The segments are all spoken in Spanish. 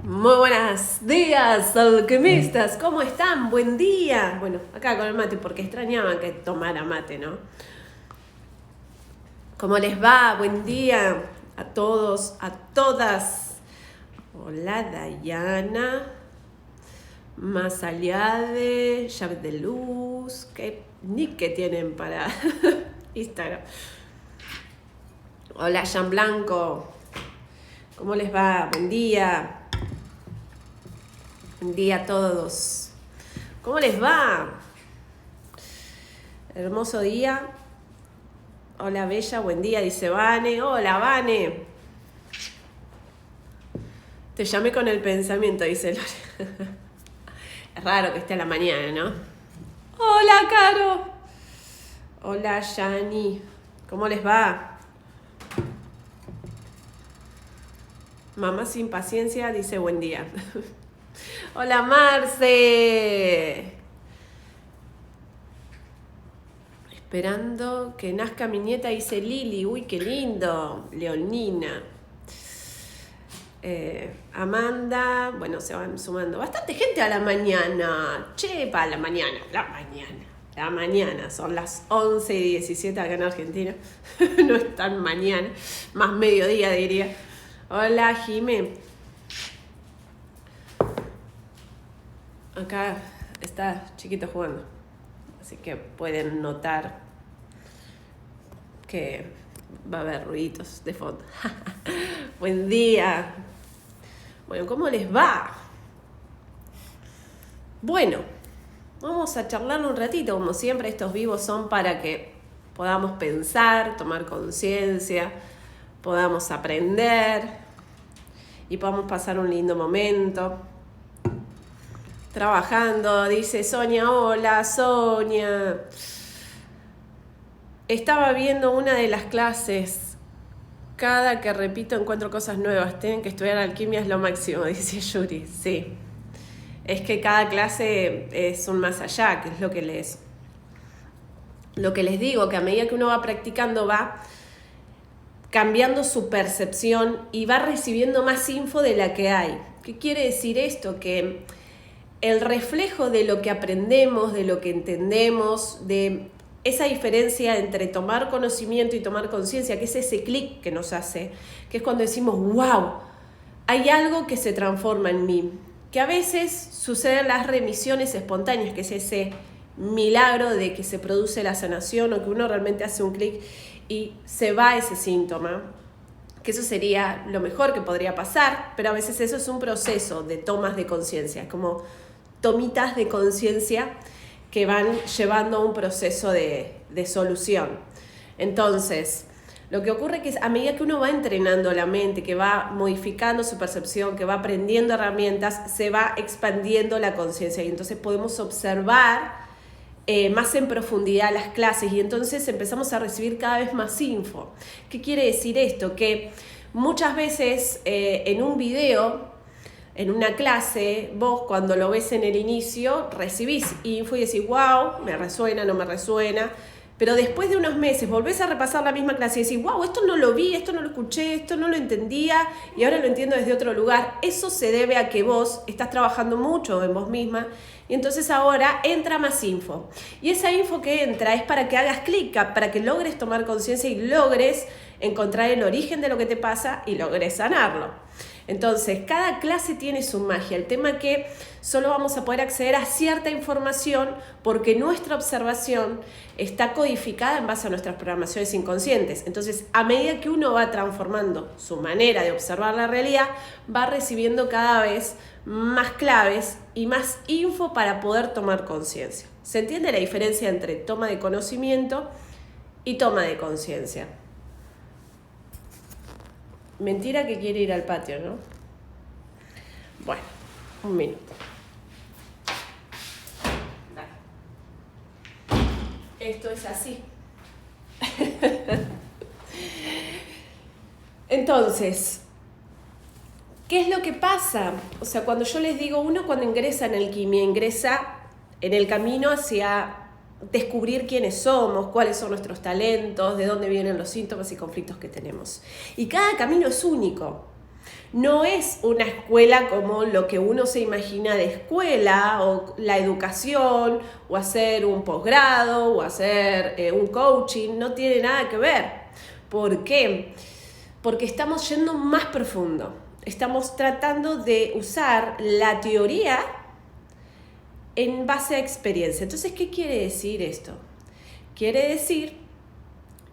Muy buenos días, alquimistas, ¿cómo están? Buen día. Bueno, acá con el mate, porque extrañaban que tomara mate, ¿no? ¿Cómo les va? Buen día a todos, a todas. Hola, Dayana. Más allá de llave de luz. ¿Qué nick que tienen para Instagram? Hola, Jean Blanco. ¿Cómo les va? Buen día. Buen día a todos. ¿Cómo les va? Hermoso día. Hola, Bella. Buen día, dice Vane. Hola, Vane. Te llamé con el pensamiento, dice Lore. Es raro que esté a la mañana, ¿no? Hola, Caro. Hola, Yani. ¿Cómo les va? Mamá sin paciencia dice buen día. Hola, Marce. Esperando que nazca mi nieta, dice Lili. Uy, qué lindo. Leonina. Amanda. Bueno, se van sumando bastante gente a la mañana. Che, para la mañana. La mañana. Son las 11:17 acá en Argentina. No es tan mañana. Más mediodía, diría. Hola, Jimé. Acá está chiquito jugando. Así que pueden notar que va a haber ruiditos de fondo. Buen día. Bueno, ¿cómo les va? Bueno, vamos a charlar un ratito. Como siempre, estos vivos son para que podamos pensar, tomar conciencia, podamos aprender y podamos pasar un lindo momento. Trabajando, dice Sonia. Hola, Sonia. Estaba viendo una de las clases. Cada que repito encuentro cosas nuevas. Tienen que estudiar alquimia, es lo máximo, dice Yuri. Sí. Es que cada clase es un más allá, que es lo que les digo, que a medida que uno va practicando va cambiando su percepción y va recibiendo más info de la que hay. ¿Qué quiere decir esto? Que el reflejo de lo que aprendemos, de lo que entendemos, de esa diferencia entre tomar conocimiento y tomar conciencia, que es ese clic que nos hace, que es cuando decimos, wow, hay algo que se transforma en mí, que a veces suceden las remisiones espontáneas, que es ese milagro de que se produce la sanación o que uno realmente hace un clic y se va ese síntoma, que eso sería lo mejor que podría pasar, pero a veces eso es un proceso de tomas de conciencia, como tomitas de conciencia que van llevando a un proceso de solución. Entonces, lo que ocurre es que a medida que uno va entrenando la mente, que va modificando su percepción, que va aprendiendo herramientas, se va expandiendo la conciencia y entonces podemos observar más en profundidad las clases y entonces empezamos a recibir cada vez más info. ¿Qué quiere decir esto? Que muchas veces en un video, en una clase, vos cuando lo ves en el inicio recibís info y decís, wow, me resuena, no me resuena, pero después de unos meses volvés a repasar la misma clase y decís, wow, esto no lo vi, esto no lo escuché, esto no lo entendía y ahora lo entiendo desde otro lugar. Eso se debe a que vos estás trabajando mucho en vos misma y entonces ahora entra más info. Y esa info que entra es para que hagas clic, para que logres tomar conciencia y logres encontrar el origen de lo que te pasa y logres sanarlo. Entonces, cada clase tiene su magia. El tema es que solo vamos a poder acceder a cierta información porque nuestra observación está codificada en base a nuestras programaciones inconscientes. Entonces, a medida que uno va transformando su manera de observar la realidad, va recibiendo cada vez más claves y más info para poder tomar conciencia. ¿Se entiende la diferencia entre toma de conocimiento y toma de conciencia? Mentira que quiere ir al patio, ¿no? Bueno, un minuto. Esto es así. Entonces, ¿qué es lo que pasa? O sea, cuando yo les digo, uno cuando ingresa en alquimia, ingresa en el camino hacia descubrir quiénes somos, cuáles son nuestros talentos, de dónde vienen los síntomas y conflictos que tenemos. Y cada camino es único. No es una escuela como lo que uno se imagina de escuela, o la educación, o hacer un posgrado, o hacer un coaching, no tiene nada que ver. ¿Por qué? Porque estamos yendo más profundo. Estamos tratando de usar la teoría en base a experiencia. Entonces, ¿qué quiere decir esto? Quiere decir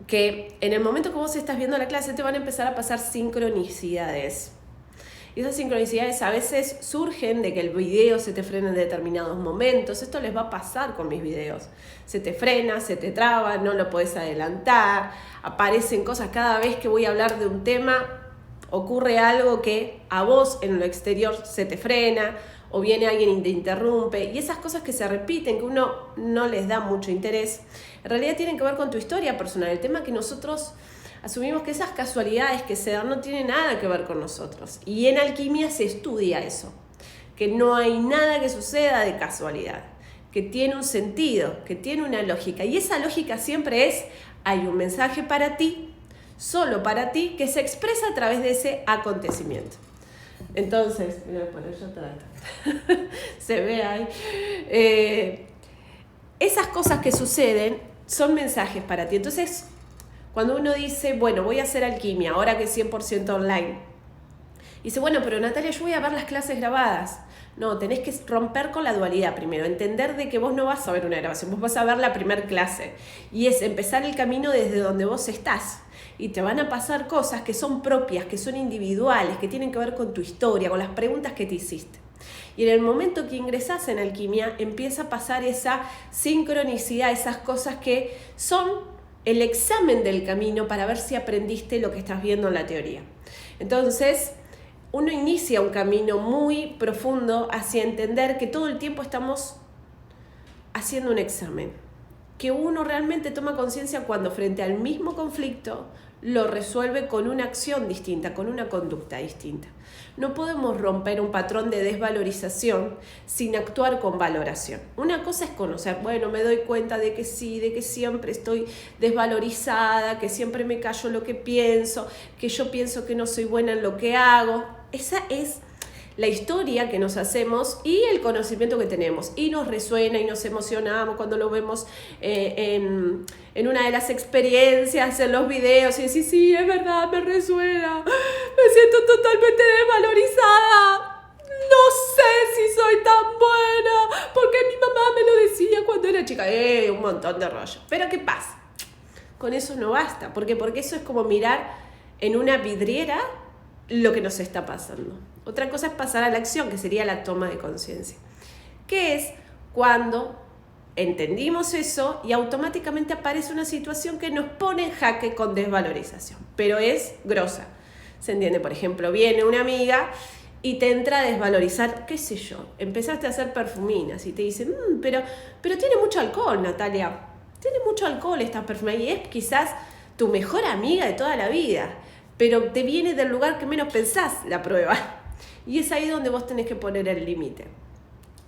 que en el momento que vos estás viendo la clase te van a empezar a pasar sincronicidades. Y esas sincronicidades a veces surgen de que el video se te frena en determinados momentos. Esto les va a pasar con mis videos. Se te frena, se te traba, no lo podés adelantar, aparecen cosas cada vez que voy a hablar de un tema, ocurre algo que a vos en lo exterior se te frena, o viene alguien y te interrumpe, y esas cosas que se repiten, que uno no les da mucho interés, en realidad tienen que ver con tu historia personal. El tema es que nosotros asumimos que esas casualidades que se dan no tienen nada que ver con nosotros. Y en alquimia se estudia eso, que no hay nada que suceda de casualidad, que tiene un sentido, que tiene una lógica. Y esa lógica siempre es, hay un mensaje para ti, solo para ti, que se expresa a través de ese acontecimiento. Entonces, voy a poner yo atrás. Se ve ahí. Esas cosas que suceden son mensajes para ti. Entonces, cuando uno dice, bueno, voy a hacer alquimia, ahora que es 100% online, dice, bueno, pero Natalia, yo voy a ver las clases grabadas. No, tenés que romper con la dualidad primero, entender de que vos no vas a ver una grabación, vos vas a ver la primera clase. Y es empezar el camino desde donde vos estás. Y te van a pasar cosas que son propias, que son individuales, que tienen que ver con tu historia, con las preguntas que te hiciste. Y en el momento que ingresás en alquimia, empieza a pasar esa sincronicidad, esas cosas que son el examen del camino para ver si aprendiste lo que estás viendo en la teoría. Entonces, uno inicia un camino muy profundo hacia entender que todo el tiempo estamos haciendo un examen, que uno realmente toma conciencia cuando frente al mismo conflicto lo resuelve con una acción distinta, con una conducta distinta. No podemos romper un patrón de desvalorización sin actuar con valoración. Una cosa es conocer, bueno, me doy cuenta de que sí, de que siempre estoy desvalorizada, que siempre me callo lo que pienso, que yo pienso que no soy buena en lo que hago. Esa es la historia que nos hacemos y el conocimiento que tenemos, y nos resuena y nos emocionamos cuando lo vemos en una de las experiencias, en los videos, y decís, sí, es verdad, me resuena, me siento totalmente desvalorizada, no sé si soy tan buena, porque mi mamá me lo decía cuando era chica, un montón de rollo. Pero ¿qué pasa? Con eso no basta, porque eso es como mirar en una vidriera lo que nos está pasando. Otra cosa es pasar a la acción, que sería la toma de conciencia, que es cuando entendimos eso y automáticamente aparece una situación que nos pone en jaque con desvalorización, pero es grosa. ¿Se entiende? Por ejemplo, viene una amiga y te entra a desvalorizar, qué sé yo, empezaste a hacer perfuminas y te dicen, pero tiene mucho alcohol, Natalia, tiene mucho alcohol esta perfumina, y es quizás tu mejor amiga de toda la vida, pero te viene del lugar que menos pensás la prueba. Y es ahí donde vos tenés que poner el límite,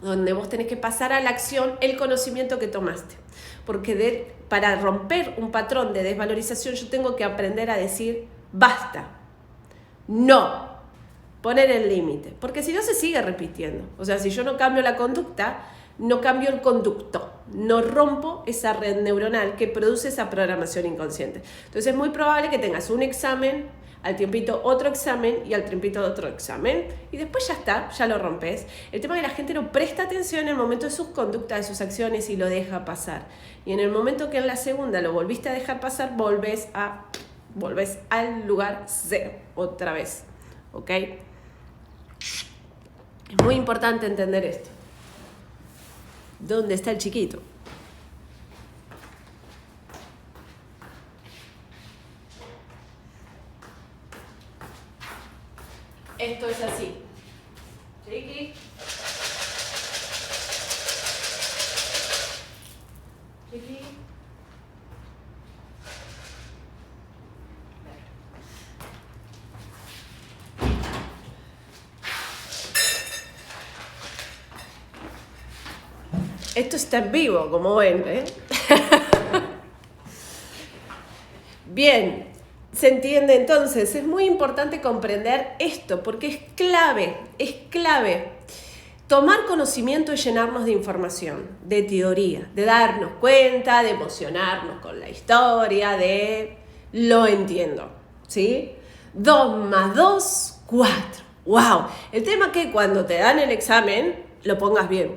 donde vos tenés que pasar a la acción el conocimiento que tomaste. Porque para romper un patrón de desvalorización yo tengo que aprender a decir basta, no, poner el límite. Porque si no se sigue repitiendo. O sea, si yo no cambio la conducta, no cambio el conducto, no rompo esa red neuronal que produce esa programación inconsciente. Entonces es muy probable que tengas un examen, al tiempito otro examen y al tiempito otro examen, y después ya está, ya lo rompes. El tema es que la gente no presta atención en el momento de sus conductas, de sus acciones, y lo deja pasar. Y en el momento que en la segunda lo volviste a dejar pasar, volvés al lugar cero otra vez. ¿Ok? Es muy importante entender esto. ¿Dónde está el chiquito? Esto es así. Chiqui. Chiqui. Esto está en vivo, como ven, ¿eh? Bien. ¿Se entiende? Entonces, es muy importante comprender esto, porque es clave. Tomar conocimiento y llenarnos de información, de teoría, de darnos cuenta, de emocionarnos con la historia, de lo entiendo, ¿sí? 2 más 2, 4. ¡Wow! El tema es que cuando te dan el examen, lo pongas bien.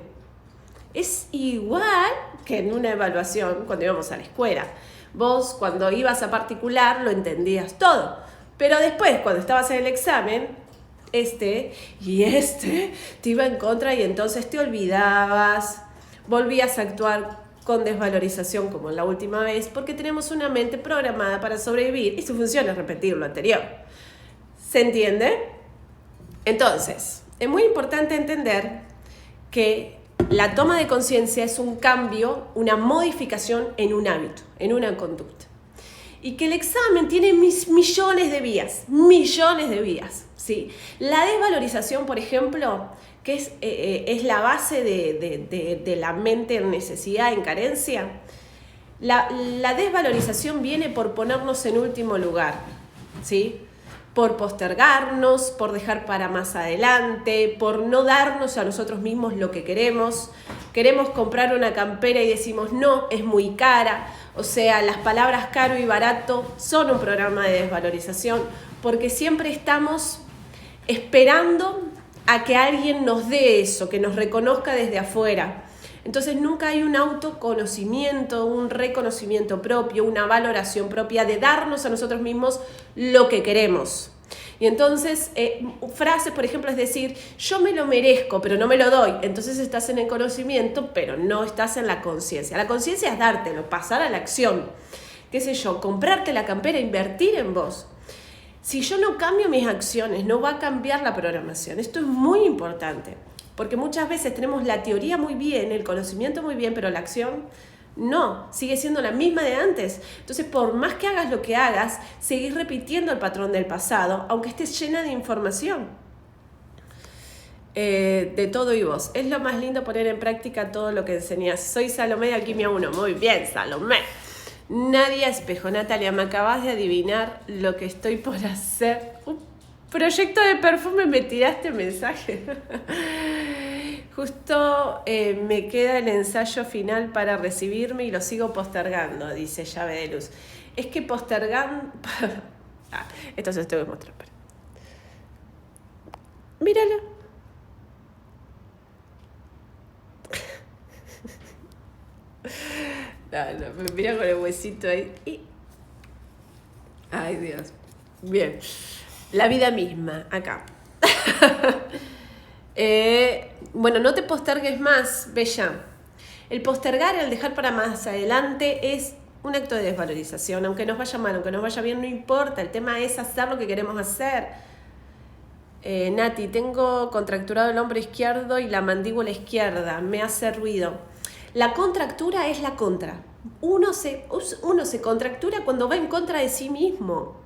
Es igual que en una evaluación cuando íbamos a la escuela. Vos cuando ibas a particular lo entendías todo, pero después cuando estabas en el examen, te iba en contra y entonces te olvidabas, volvías a actuar con desvalorización como la última vez, porque tenemos una mente programada para sobrevivir y su función es repetir lo anterior. ¿Se entiende? Entonces, es muy importante entender que la toma de conciencia es un cambio, una modificación en un hábito, en una conducta. Y que el examen tiene millones de vías, ¿sí? La desvalorización, por ejemplo, que es la base de la mente en necesidad, en carencia, la desvalorización viene por ponernos en último lugar, ¿sí? Por postergarnos, por dejar para más adelante, por no darnos a nosotros mismos lo que queremos. Queremos comprar una campera y decimos no, es muy cara. O sea, las palabras caro y barato son un programa de desvalorización porque siempre estamos esperando a que alguien nos dé eso, que nos reconozca desde afuera. Entonces nunca hay un autoconocimiento, un reconocimiento propio, una valoración propia de darnos a nosotros mismos lo que queremos. Y entonces, frases, por ejemplo, es decir, yo me lo merezco, pero no me lo doy. Entonces estás en el conocimiento, pero no estás en la conciencia. La conciencia es dártelo, pasar a la acción. ¿Qué sé yo? Comprarte la campera, invertir en vos. Si yo no cambio mis acciones, no va a cambiar la programación. Esto es muy importante. Porque muchas veces tenemos la teoría muy bien, el conocimiento muy bien, pero la acción no, sigue siendo la misma de antes. Entonces, por más que hagas lo que hagas, seguís repitiendo el patrón del pasado, aunque estés llena de información. De todo y vos. Es lo más lindo poner en práctica todo lo que enseñás. Soy Salomé de Alquimia 1. Muy bien, Salomé. Nadia Espejo. Natalia, me acabas de adivinar lo que estoy por hacer. Proyecto de perfume, me tiraste mensaje. Justo me queda el ensayo final para recibirme y lo sigo postergando, dice Llave de Luz. Es que postergando... esto se los tengo que mostrar. Míralo. No, me mira con el huesito ahí. Ay, Dios. Bien. La vida misma, acá. Bueno, no te postergues más, Bella. El postergar, el dejar para más adelante es un acto de desvalorización. Aunque nos vaya mal, aunque nos vaya bien, no importa. El tema es hacer lo que queremos hacer. Nati, tengo contracturado el hombro izquierdo y la mandíbula izquierda. Me hace ruido. La contractura es la contra. Uno se contractura cuando va en contra de sí mismo.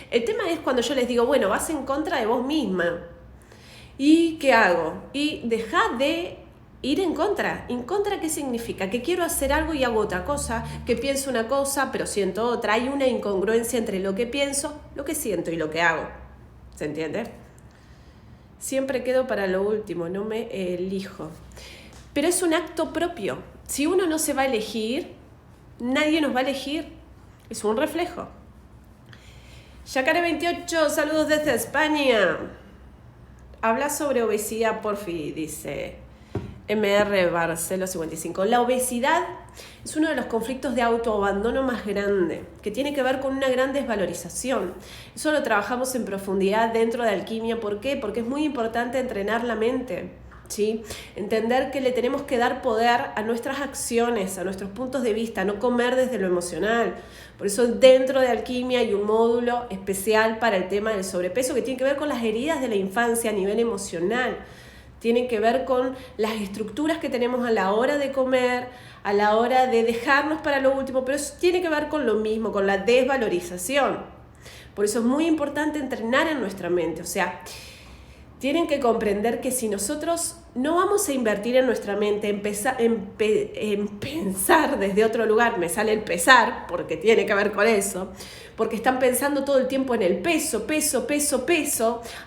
El tema es cuando yo les digo, bueno, vas en contra de vos misma. ¿Y qué hago? Y deja de ir en contra. ¿En contra qué significa? Que quiero hacer algo y hago otra cosa, que pienso una cosa pero siento otra. Hay una incongruencia entre lo que pienso, lo que siento y lo que hago. ¿Se entiende? Siempre quedo para lo último, no me elijo. Pero es un acto propio. Si uno no se va a elegir, nadie nos va a elegir. Es un reflejo. Yacare 28, saludos desde España. Habla sobre obesidad, porfi, dice MR Barcelo 55. La obesidad es uno de los conflictos de autoabandono más grande, que tiene que ver con una gran desvalorización. Eso lo trabajamos en profundidad dentro de Alquimia. ¿Por qué? Porque es muy importante entrenar la mente, ¿sí? Entender que le tenemos que dar poder a nuestras acciones, a nuestros puntos de vista, no comer desde lo emocional. Por eso dentro de Alquimia hay un módulo especial para el tema del sobrepeso que tiene que ver con las heridas de la infancia a nivel emocional. Tiene que ver con las estructuras que tenemos a la hora de comer, a la hora de dejarnos para lo último, pero eso tiene que ver con lo mismo, con la desvalorización. Por eso es muy importante entrenar en nuestra mente, o sea, tienen que comprender que si nosotros no vamos a invertir en nuestra mente, en pensar desde otro lugar, me sale el pesar, porque tiene que ver con eso, porque están pensando todo el tiempo en el peso,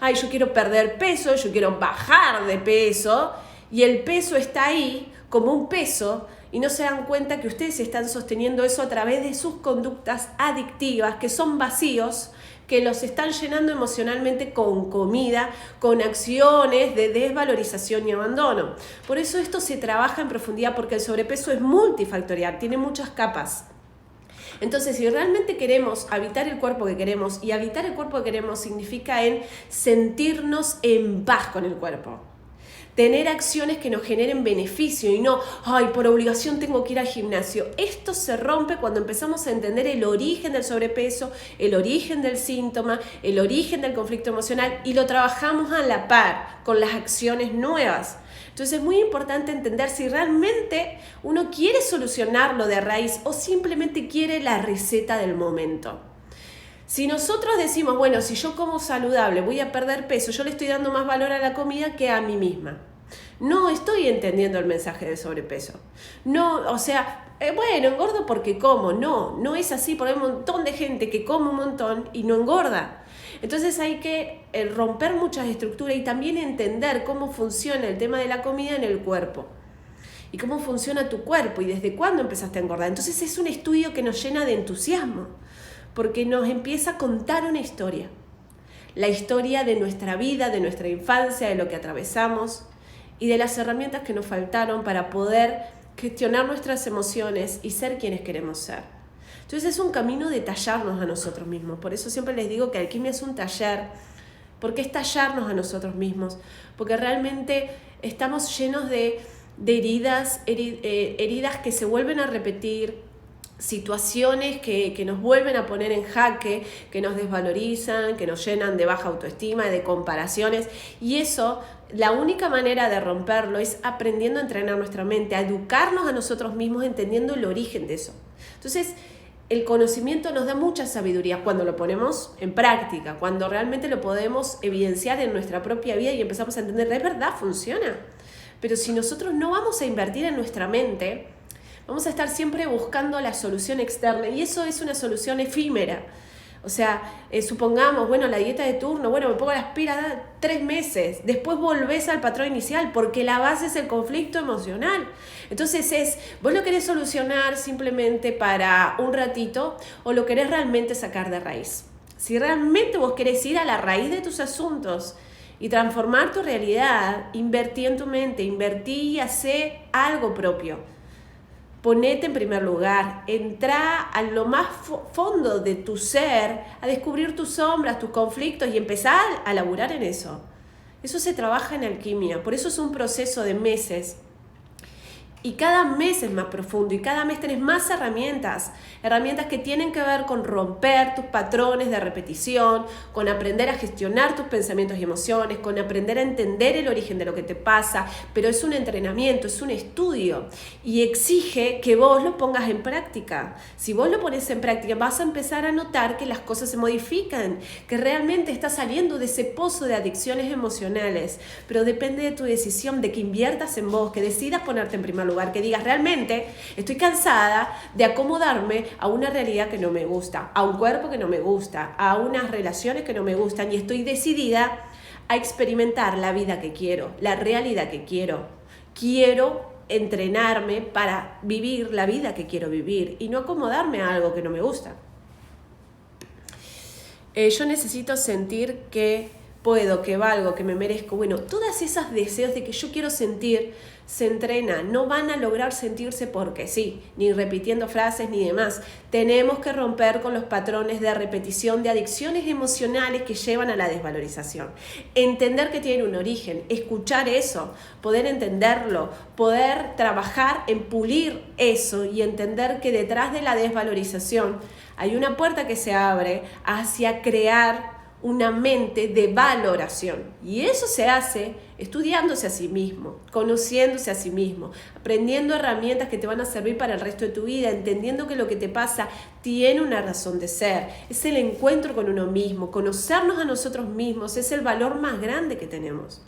ay, yo quiero perder peso, yo quiero bajar de peso, y el peso está ahí como un peso, y no se dan cuenta que ustedes están sosteniendo eso a través de sus conductas adictivas, que son vacíos, que los están llenando emocionalmente con comida, con acciones de desvalorización y abandono. Por eso esto se trabaja en profundidad, porque el sobrepeso es multifactorial, tiene muchas capas. Entonces, si realmente queremos habitar el cuerpo que queremos, y habitar el cuerpo que queremos significa en sentirnos en paz con el cuerpo. Tener acciones que nos generen beneficio y no, ay, por obligación tengo que ir al gimnasio. Esto se rompe cuando empezamos a entender el origen del sobrepeso, el origen del síntoma, el origen del conflicto emocional, y lo trabajamos a la par con las acciones nuevas. Entonces es muy importante entender si realmente uno quiere solucionarlo de raíz o simplemente quiere la receta del momento. Si nosotros decimos, bueno, si yo como saludable voy a perder peso, yo le estoy dando más valor a la comida que a mí misma. No estoy entendiendo el mensaje del sobrepeso. No, o sea, bueno, engordo porque como. No es así, porque hay un montón de gente que come un montón y no engorda. Entonces hay que romper muchas estructuras y también entender cómo funciona el tema de la comida en el cuerpo. Y cómo funciona tu cuerpo y desde cuándo empezaste a engordar. Entonces es un estudio que nos llena de entusiasmo, porque nos empieza a contar una historia. La historia de nuestra vida, de nuestra infancia, de lo que atravesamos y de las herramientas que nos faltaron para poder gestionar nuestras emociones y ser quienes queremos ser. Entonces es un camino de tallarnos a nosotros mismos. Por eso siempre les digo que alquimia es un taller, porque es tallarnos a nosotros mismos, porque realmente estamos llenos de heridas que se vuelven a repetir, situaciones que nos vuelven a poner en jaque, que nos desvalorizan, que nos llenan de baja autoestima, de comparaciones, y eso, la única manera de romperlo es aprendiendo a entrenar nuestra mente, a educarnos a nosotros mismos, entendiendo el origen de eso. Entonces, el conocimiento nos da mucha sabiduría cuando lo ponemos en práctica, cuando realmente lo podemos evidenciar en nuestra propia vida y empezamos a entender, es verdad, funciona. Pero si nosotros no vamos a invertir en nuestra mente, vamos a estar siempre buscando la solución externa, y eso es una solución efímera. O sea, supongamos, bueno, la dieta de turno, bueno, me pongo las pilas 3 meses, después volvés al patrón inicial, porque la base es el conflicto emocional. Entonces vos lo querés solucionar simplemente para un ratito, o lo querés realmente sacar de raíz. Si realmente vos querés ir a la raíz de tus asuntos y transformar tu realidad, invertí en tu mente, invertí y hacé algo propio. Ponete en primer lugar, entra a lo más fondo de tu ser, a descubrir tus sombras, tus conflictos y empezar a laburar en eso. Eso se trabaja en alquimia, por eso es un proceso de meses. Y cada mes es más profundo y cada mes tenés más herramientas que tienen que ver con romper tus patrones de repetición, con aprender a gestionar tus pensamientos y emociones, con aprender a entender el origen de lo que te pasa, pero es un entrenamiento, es un estudio y exige que vos lo pongas en práctica. Si vos lo pones en práctica, vas a empezar a notar que las cosas se modifican, que realmente estás saliendo de ese pozo de adicciones emocionales, pero depende de tu decisión, de que inviertas en vos, que decidas ponerte en primer lugar, que digas realmente estoy cansada de acomodarme a una realidad que no me gusta, a un cuerpo que no me gusta, a unas relaciones que no me gustan, y estoy decidida a experimentar la vida que quiero, la realidad que quiero. Quiero entrenarme para vivir la vida que quiero vivir y no acomodarme a algo que no me gusta. Yo necesito sentir que puedo, que valgo, que me merezco. Bueno, todas esas deseos de que yo quiero sentir se entrenan, no van a lograr sentirse porque sí, ni repitiendo frases ni demás. Tenemos que romper con los patrones de repetición de adicciones emocionales que llevan a la desvalorización. Entender que tiene un origen, escuchar eso, poder entenderlo, poder trabajar en pulir eso y entender que detrás de la desvalorización hay una puerta que se abre hacia crear una mente de valoración. Y eso se hace estudiándose a sí mismo, conociéndose a sí mismo, aprendiendo herramientas que te van a servir para el resto de tu vida, entendiendo que lo que te pasa tiene una razón de ser. Es el encuentro con uno mismo, conocernos a nosotros mismos, es el valor más grande que tenemos.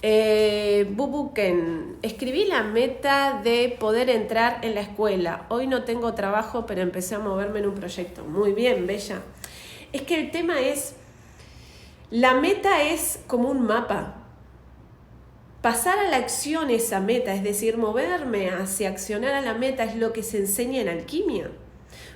Bubuken, escribí la meta de poder entrar en la escuela. Hoy no tengo trabajo, pero empecé a moverme en un proyecto. Muy bien, bella. Es que el tema es, la meta es como un mapa. Pasar a la acción esa meta, es decir, moverme hacia accionar a la meta, es lo que se enseña en alquimia.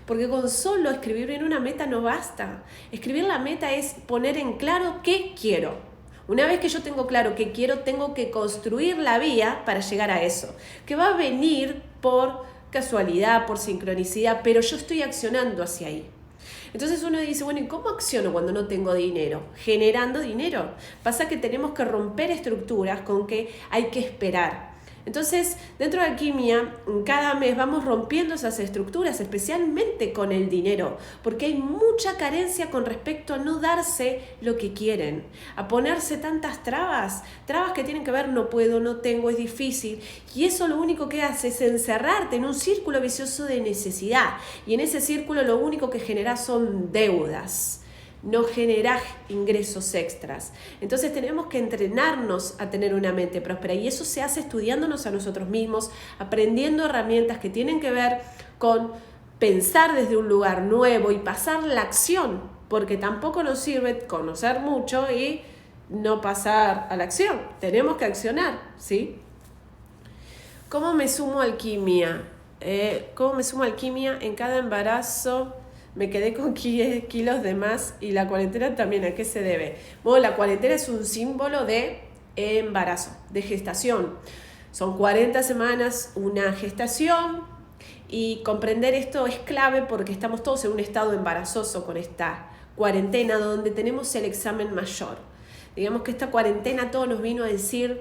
Porque con solo escribir en una meta no basta. Escribir la meta es poner en claro qué quiero. Una vez que yo tengo claro qué quiero, tengo que construir la vía para llegar a eso, que va a venir por casualidad, por sincronicidad, pero yo estoy accionando hacia ahí. Entonces uno dice, bueno, ¿y cómo acciono cuando no tengo dinero? Generando dinero. Pasa que tenemos que romper estructuras con que hay que esperar. Entonces, dentro de alquimia, cada mes vamos rompiendo esas estructuras, especialmente con el dinero, porque hay mucha carencia con respecto a no darse lo que quieren, a ponerse tantas trabas que tienen que ver no puedo, no tengo, es difícil, y eso lo único que hace es encerrarte en un círculo vicioso de necesidad, y en ese círculo lo único que genera son deudas. No generar ingresos extras. Entonces tenemos que entrenarnos a tener una mente próspera y eso se hace estudiándonos a nosotros mismos, aprendiendo herramientas que tienen que ver con pensar desde un lugar nuevo y pasar la acción, porque tampoco nos sirve conocer mucho y no pasar a la acción. Tenemos que accionar, ¿sí? ¿Cómo me sumo a alquimia? ¿Cómo me sumo a alquimia? En cada embarazo me quedé con 10 kilos de más y la cuarentena también. ¿A qué se debe? Bueno, la cuarentena es un símbolo de embarazo, de gestación. Son 40 semanas, una gestación, y comprender esto es clave porque estamos todos en un estado embarazoso con esta cuarentena donde tenemos el examen mayor. Digamos que esta cuarentena todo nos vino a decir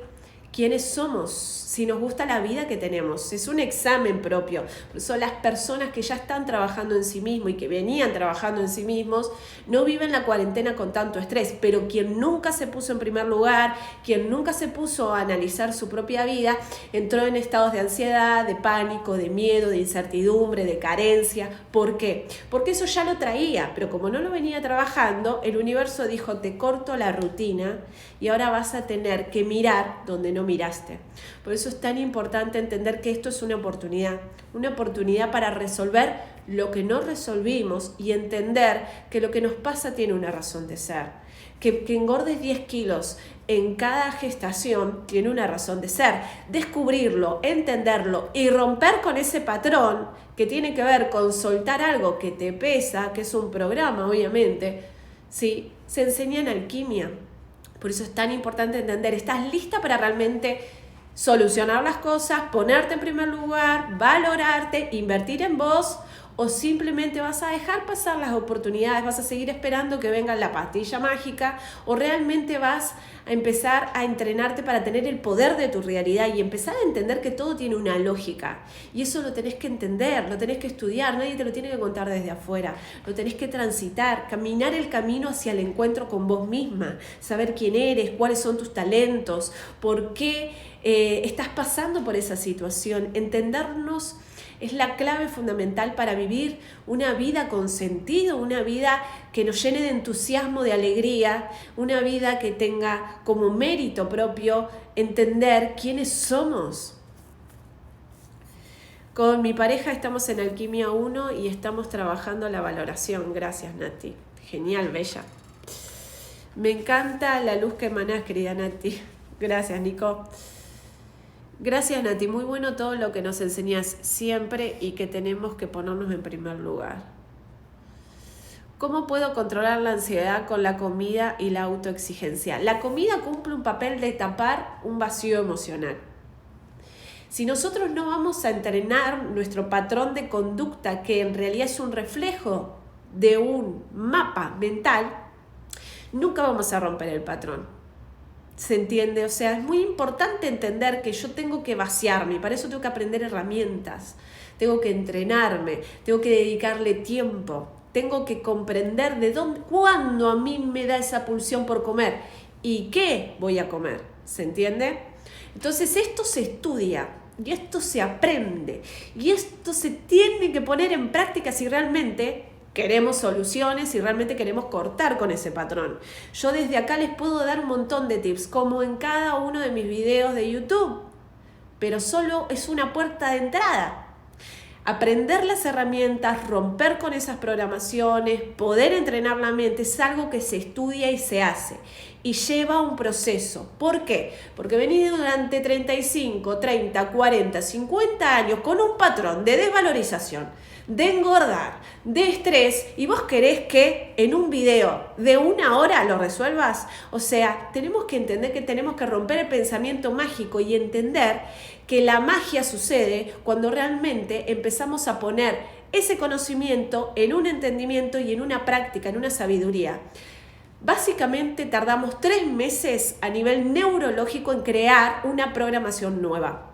quiénes somos, si nos gusta la vida que tenemos. Es un examen propio. Son las personas que ya están trabajando en sí mismos y que venían trabajando en sí mismos, no viven la cuarentena con tanto estrés, pero quien nunca se puso en primer lugar, quien nunca se puso a analizar su propia vida, entró en estados de ansiedad, de pánico, de miedo, de incertidumbre, de carencia. ¿Por qué? Porque eso ya lo traía, pero como no lo venía trabajando, el universo dijo, te corto la rutina y ahora vas a tener que mirar donde no miraste. Por eso es tan importante entender que esto es una oportunidad para resolver lo que no resolvimos y entender que lo que nos pasa tiene una razón de ser. Que engordes 10 kilos en cada gestación tiene una razón de ser. Descubrirlo, entenderlo y romper con ese patrón que tiene que ver con soltar algo que te pesa, que es un programa obviamente, ¿sí? Se enseña en alquimia. Por eso es tan importante entender, ¿estás lista para realmente solucionar las cosas, ponerte en primer lugar, valorarte, invertir en vos? ¿O simplemente vas a dejar pasar las oportunidades, vas a seguir esperando que venga la pastilla mágica? ¿O realmente vas a empezar a entrenarte para tener el poder de tu realidad y empezar a entender que todo tiene una lógica? Y eso lo tenés que entender, lo tenés que estudiar, nadie te lo tiene que contar desde afuera. Lo tenés que transitar, caminar el camino hacia el encuentro con vos misma, saber quién eres, cuáles son tus talentos, por qué estás pasando por esa situación, entendernos. Es la clave fundamental para vivir una vida con sentido, una vida que nos llene de entusiasmo, de alegría, una vida que tenga como mérito propio entender quiénes somos. Con mi pareja estamos en Alquimia 1 y estamos trabajando la valoración. Gracias, Nati. Genial, bella. Me encanta la luz que emanás, querida Nati. Gracias, Nico. Gracias, Nati. Muy bueno todo lo que nos enseñas siempre y que tenemos que ponernos en primer lugar. ¿Cómo puedo controlar la ansiedad con la comida y la autoexigencia? La comida cumple un papel de tapar un vacío emocional. Si nosotros no vamos a entrenar nuestro patrón de conducta, que en realidad es un reflejo de un mapa mental, nunca vamos a romper el patrón. ¿Se entiende? O sea, es muy importante entender que yo tengo que vaciarme y para eso tengo que aprender herramientas, tengo que entrenarme, tengo que dedicarle tiempo. tengo que comprender de dónde, cuándo a mí me da esa pulsión por comer y qué voy a comer. ¿Se entiende? Entonces esto se estudia y esto se aprende y esto se tiene que poner en práctica si realmente queremos soluciones, si realmente queremos cortar con ese patrón. Yo desde acá les puedo dar un montón de tips, como en cada uno de mis videos de YouTube, pero solo es una puerta de entrada. Aprender las herramientas, romper con esas programaciones, poder entrenar la mente es algo que se estudia y se hace y lleva un proceso. ¿Por qué? Porque venís durante 35, 30, 40, 50 años con un patrón de desvalorización, de engordar, de estrés y vos querés que en un video de 1 hora lo resuelvas. O sea, tenemos que entender que tenemos que romper el pensamiento mágico y entender que la magia sucede cuando realmente empezamos a poner ese conocimiento en un entendimiento y en una práctica, en una sabiduría. Básicamente tardamos 3 meses a nivel neurológico en crear una programación nueva.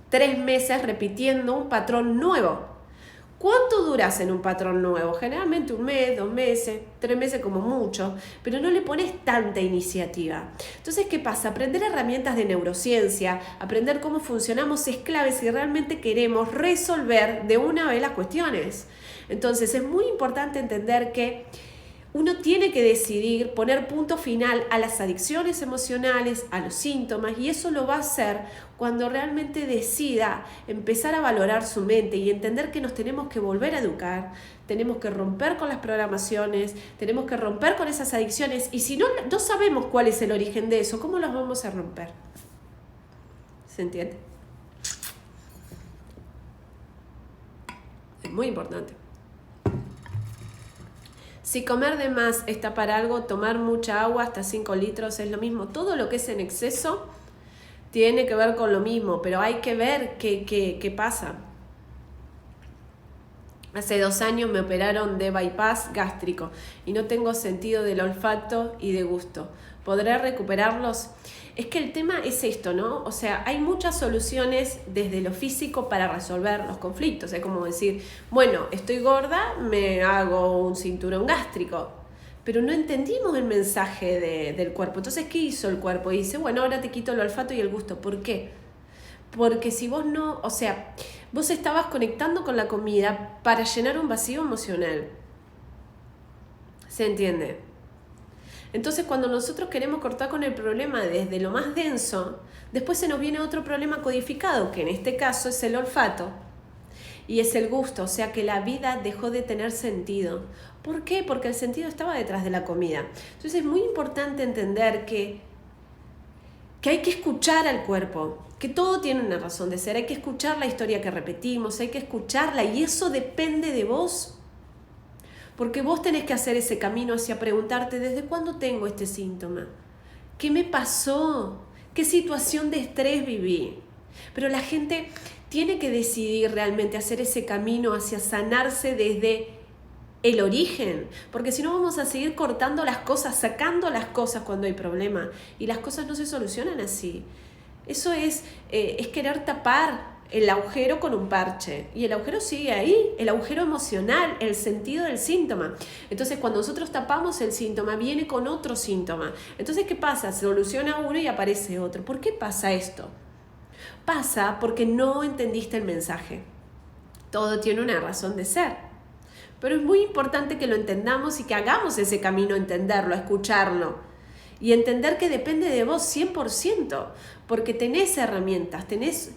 3 meses repitiendo un patrón nuevo. ¿Cuánto duras en un patrón nuevo? Generalmente 1 mes, 2 meses, 3 meses como mucho, pero no le pones tanta iniciativa. Entonces, ¿qué pasa? Aprender herramientas de neurociencia, aprender cómo funcionamos es clave si realmente queremos resolver de una vez las cuestiones. Entonces, es muy importante entender que uno tiene que decidir poner punto final a las adicciones emocionales, a los síntomas, y eso lo va a hacer cuando realmente decida empezar a valorar su mente y entender que nos tenemos que volver a educar, tenemos que romper con las programaciones, tenemos que romper con esas adicciones, y si no sabemos cuál es el origen de eso, ¿cómo los vamos a romper? ¿Se entiende? Es muy importante. Si comer de más está para algo, tomar mucha agua, hasta 5 litros, es lo mismo. Todo lo que es en exceso tiene que ver con lo mismo, pero hay que ver qué pasa. Hace 2 años me operaron de bypass gástrico y no tengo sentido del olfato y de gusto. ¿Podré recuperarlos? Es que el tema es esto, ¿no? O sea, hay muchas soluciones desde lo físico para resolver los conflictos. Es como decir, bueno, estoy gorda, me hago un cinturón gástrico. Pero no entendimos el mensaje del cuerpo. Entonces, ¿qué hizo el cuerpo? Y dice, bueno, ahora te quito el olfato y el gusto. ¿Por qué? Porque si vos no, o sea, vos estabas conectando con la comida para llenar un vacío emocional. ¿Se entiende? Entonces, cuando nosotros queremos cortar con el problema desde lo más denso, después se nos viene otro problema codificado, que en este caso es el olfato y es el gusto, o sea que la vida dejó de tener sentido. ¿Por qué? Porque el sentido estaba detrás de la comida. Entonces es muy importante entender que hay que escuchar al cuerpo, que todo tiene una razón de ser, hay que escuchar la historia que repetimos, hay que escucharla, y eso depende de vos. Porque vos tenés que hacer ese camino hacia preguntarte, ¿desde cuándo tengo este síntoma? ¿Qué me pasó? ¿Qué situación de estrés viví? Pero la gente tiene que decidir realmente hacer ese camino hacia sanarse desde el origen, porque si no vamos a seguir cortando las cosas, sacando las cosas cuando hay problema, y las cosas no se solucionan así. Eso es querer tapar el agujero con un parche, y el agujero sigue ahí, el agujero emocional, el sentido del síntoma. Entonces, cuando nosotros tapamos el síntoma, viene con otro síntoma. Entonces, ¿qué pasa? Se soluciona uno y aparece otro. ¿Por qué pasa esto? Pasa porque no entendiste el mensaje. Todo tiene una razón de ser. Pero es muy importante que lo entendamos y que hagamos ese camino a entenderlo, a escucharlo. Y entender que depende de vos 100%, porque tenés herramientas, tenés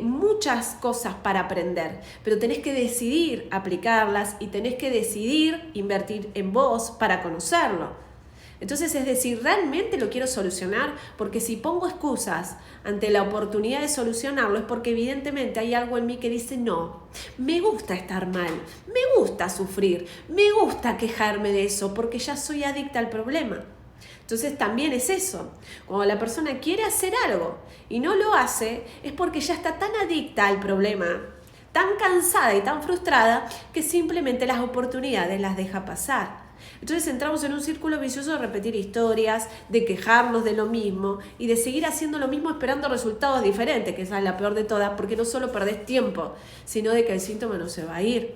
muchas cosas para aprender, pero tenés que decidir aplicarlas y tenés que decidir invertir en vos para conocerlo. Entonces, es decir, ¿realmente lo quiero solucionar? Porque si pongo excusas ante la oportunidad de solucionarlo es porque evidentemente hay algo en mí que dice no, me gusta estar mal, me gusta sufrir, me gusta quejarme de eso porque ya soy adicta al problema. Entonces también es eso, cuando la persona quiere hacer algo y no lo hace, es porque ya está tan adicta al problema, tan cansada y tan frustrada, que simplemente las oportunidades las deja pasar. Entonces entramos en un círculo vicioso de repetir historias, de quejarnos de lo mismo y de seguir haciendo lo mismo esperando resultados diferentes, que esa es la peor de todas, porque no solo perdés tiempo, sino de que el síntoma no se va a ir.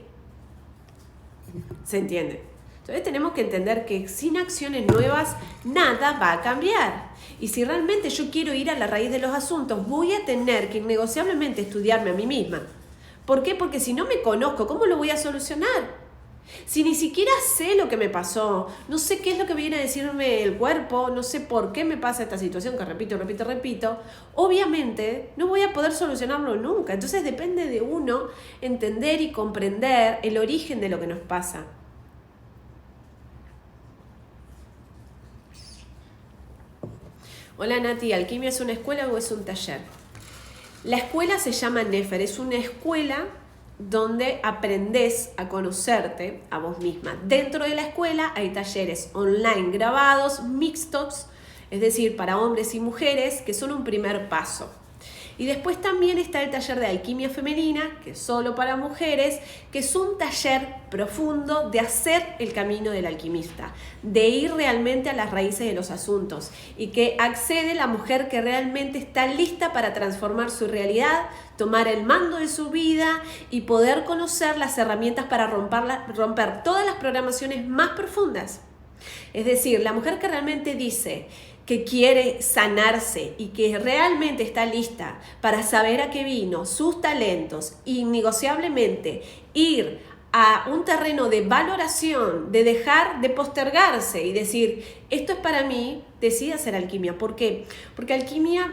¿Se entiende? Entonces tenemos que entender que sin acciones nuevas nada va a cambiar. Y si realmente yo quiero ir a la raíz de los asuntos, voy a tener que innegociablemente estudiarme a mí misma. ¿Por qué? Porque si no me conozco, ¿cómo lo voy a solucionar? Si ni siquiera sé lo que me pasó, no sé qué es lo que viene a decirme el cuerpo, no sé por qué me pasa esta situación que repito, obviamente no voy a poder solucionarlo nunca. Entonces depende de uno entender y comprender el origen de lo que nos pasa. Hola Nati, ¿alquimia es una escuela o es un taller? La escuela se llama Nefer, es una escuela donde aprendes a conocerte a vos misma. Dentro de la escuela hay talleres online grabados, mixtos, es decir, para hombres y mujeres, que son un primer paso. Y después también está el taller de alquimia femenina, que es solo para mujeres, que es un taller profundo de hacer el camino del alquimista, de ir realmente a las raíces de los asuntos y que accede la mujer que realmente está lista para transformar su realidad, tomar el mando de su vida y poder conocer las herramientas para romper todas las programaciones más profundas. Es decir, la mujer que realmente dice que quiere sanarse y que realmente está lista para saber a qué vino, sus talentos, innegociablemente ir a un terreno de valoración, de dejar de postergarse y decir, esto es para mí, decide hacer alquimia. ¿Por qué? Porque alquimia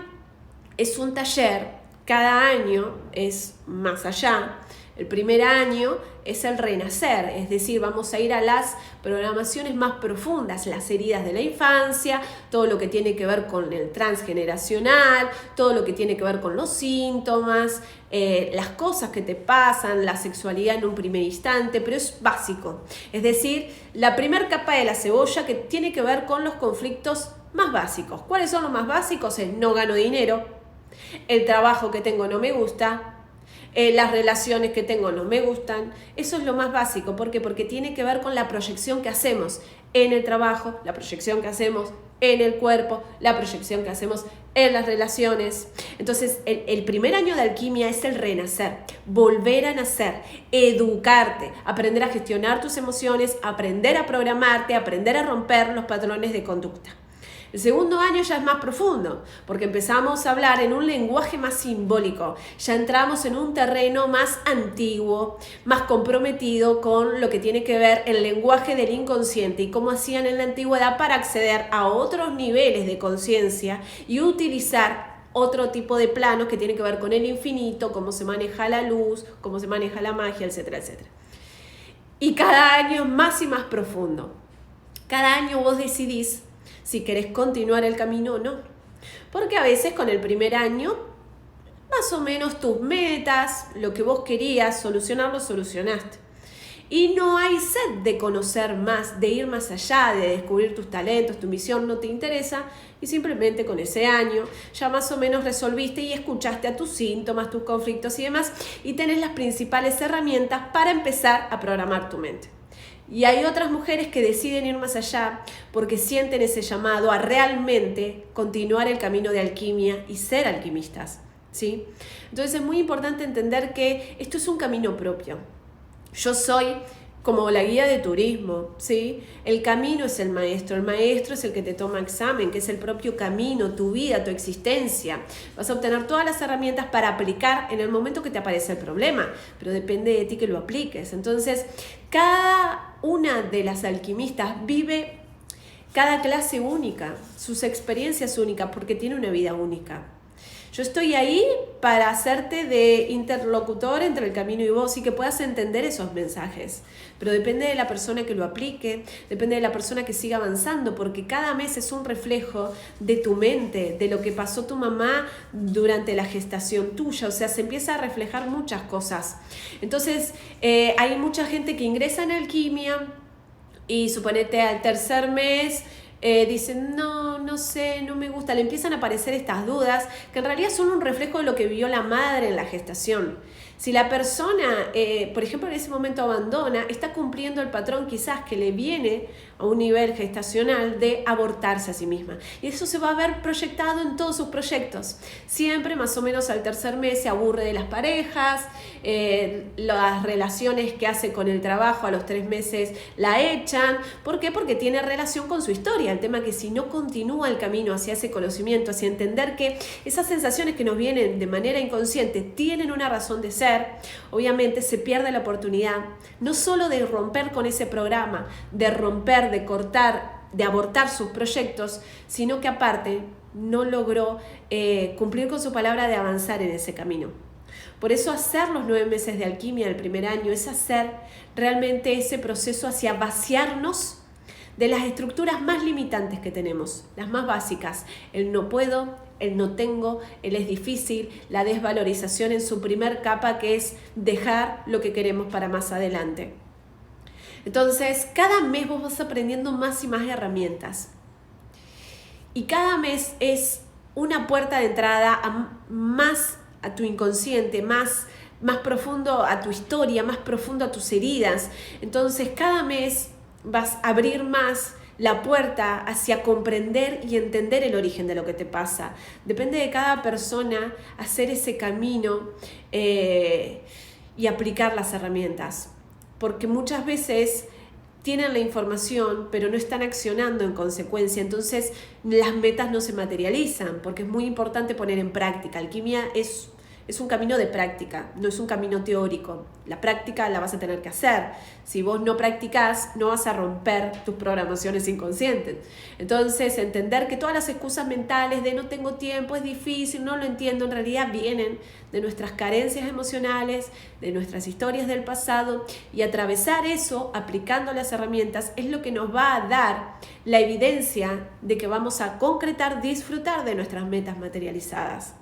es un taller, cada año es más allá. El primer año es el renacer, es decir, vamos a ir a las programaciones más profundas, las heridas de la infancia, todo lo que tiene que ver con el transgeneracional, todo lo que tiene que ver con los síntomas, las cosas que te pasan, la sexualidad en un primer instante, pero es básico. Es decir, la primera capa de la cebolla que tiene que ver con los conflictos más básicos. ¿Cuáles son los más básicos? Es no gano dinero, el trabajo que tengo no me gusta, las relaciones que tengo no me gustan. Eso es lo más básico. ¿Por qué? Porque tiene que ver con la proyección que hacemos en el trabajo, la proyección que hacemos en el cuerpo, la proyección que hacemos en las relaciones. Entonces, el primer año de alquimia es el renacer, volver a nacer, educarte, aprender a gestionar tus emociones, aprender a programarte, aprender a romper los patrones de conducta. El segundo año ya es más profundo, porque empezamos a hablar en un lenguaje más simbólico, ya entramos en un terreno más antiguo, más comprometido con lo que tiene que ver el lenguaje del inconsciente y cómo hacían en la antigüedad para acceder a otros niveles de conciencia y utilizar otro tipo de planos que tiene que ver con el infinito, cómo se maneja la luz, cómo se maneja la magia, etcétera, etcétera. Y cada año más y más profundo. Cada año vos decidís si querés continuar el camino o no. Porque a veces con el primer año, más o menos tus metas, lo que vos querías solucionar, lo solucionaste. Y no hay sed de conocer más, de ir más allá, de descubrir tus talentos, tu misión no te interesa. Y simplemente con ese año ya más o menos resolviste y escuchaste a tus síntomas, tus conflictos y demás. Y tenés las principales herramientas para empezar a programar tu mente. Y hay otras mujeres que deciden ir más allá porque sienten ese llamado a realmente continuar el camino de alquimia y ser alquimistas, ¿sí? Entonces es muy importante entender que esto es un camino propio. Yo soy como la guía de turismo, ¿sí? El camino es el maestro es el que te toma examen, que es el propio camino, tu vida, tu existencia. Vas a obtener todas las herramientas para aplicar en el momento que te aparece el problema, pero depende de ti que lo apliques. Entonces, cada una de las alquimistas vive cada clase única, sus experiencias únicas, porque tiene una vida única. Yo estoy ahí para hacerte de interlocutor entre el camino y vos y que puedas entender esos mensajes. Pero depende de la persona que lo aplique, depende de la persona que siga avanzando, porque cada mes es un reflejo de tu mente, de lo que pasó tu mamá durante la gestación tuya. O sea, se empieza a reflejar muchas cosas. Entonces, hay mucha gente que ingresa en alquimia y suponete al tercer mes dicen, no sé, no me gusta, le empiezan a aparecer estas dudas que en realidad son un reflejo de lo que vivió la madre en la gestación. Si la persona, por ejemplo, en ese momento abandona, está cumpliendo el patrón quizás que le viene a un nivel gestacional de abortarse a sí misma. Y eso se va a ver proyectado en todos sus proyectos. Siempre más o menos al tercer mes se aburre de las parejas, las relaciones que hace con el trabajo a los 3 meses la echan. ¿Por qué? Porque tiene relación con su historia. El tema que si no continúa el camino hacia ese conocimiento, hacia entender que esas sensaciones que nos vienen de manera inconsciente tienen una razón de ser, obviamente se pierde la oportunidad no solo de romper con ese programa, de romper, de cortar, de abortar sus proyectos, sino que aparte no logró cumplir con su palabra de avanzar en ese camino. Por eso hacer los 9 meses de alquimia del primer año es hacer realmente ese proceso hacia vaciarnos de las estructuras más limitantes que tenemos, las más básicas: el no puedo, el no tengo, el es difícil, la desvalorización en su primer capa, que es dejar lo que queremos para más adelante. Entonces, cada mes vos vas aprendiendo más y más herramientas. Y cada mes es una puerta de entrada más a tu inconsciente, más profundo a tu historia, más profundo a tus heridas. Entonces, cada mes vas a abrir más la puerta hacia comprender y entender el origen de lo que te pasa. Depende de cada persona hacer ese camino y aplicar las herramientas. Porque muchas veces tienen la información, pero no están accionando en consecuencia. Entonces las metas no se materializan, porque es muy importante poner en práctica. Alquimia es un camino de práctica, no es un camino teórico. La práctica la vas a tener que hacer. Si vos no practicás, no vas a romper tus programaciones inconscientes. Entonces, entender que todas las excusas mentales de no tengo tiempo, es difícil, no lo entiendo, en realidad vienen de nuestras carencias emocionales, de nuestras historias del pasado, y atravesar eso aplicando las herramientas es lo que nos va a dar la evidencia de que vamos a concretar, disfrutar de nuestras metas materializadas.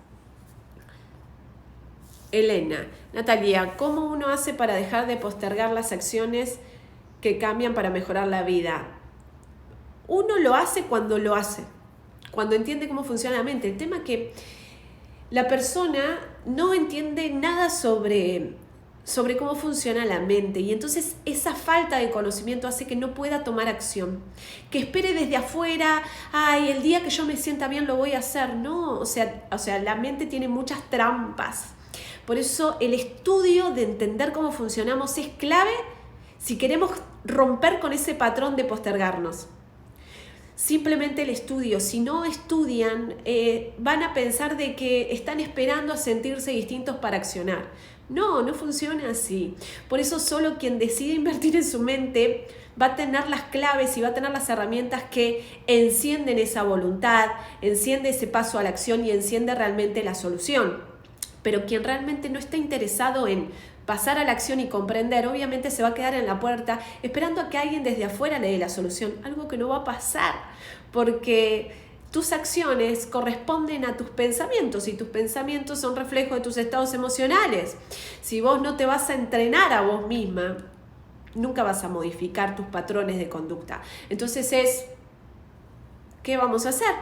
Elena, Natalia, ¿cómo uno hace para dejar de postergar las acciones que cambian para mejorar la vida? Uno lo hace cuando lo hace, cuando entiende cómo funciona la mente. El tema es que la persona no entiende nada sobre cómo funciona la mente, y entonces esa falta de conocimiento hace que no pueda tomar acción, que espere desde afuera, el día que yo me sienta bien lo voy a hacer. No, o sea, la mente tiene muchas trampas. Por eso el estudio de entender cómo funcionamos es clave si queremos romper con ese patrón de postergarnos. Simplemente el estudio. Si no estudian, van a pensar de que están esperando a sentirse distintos para accionar. No funciona así. Por eso solo quien decide invertir en su mente va a tener las claves y va a tener las herramientas que encienden esa voluntad, enciende ese paso a la acción y enciende realmente la solución. Pero quien realmente no está interesado en pasar a la acción y comprender, obviamente se va a quedar en la puerta esperando a que alguien desde afuera le dé la solución, algo que no va a pasar, porque tus acciones corresponden a tus pensamientos y tus pensamientos son reflejo de tus estados emocionales. Si vos no te vas a entrenar a vos misma, nunca vas a modificar tus patrones de conducta. Entonces ¿qué vamos a hacer?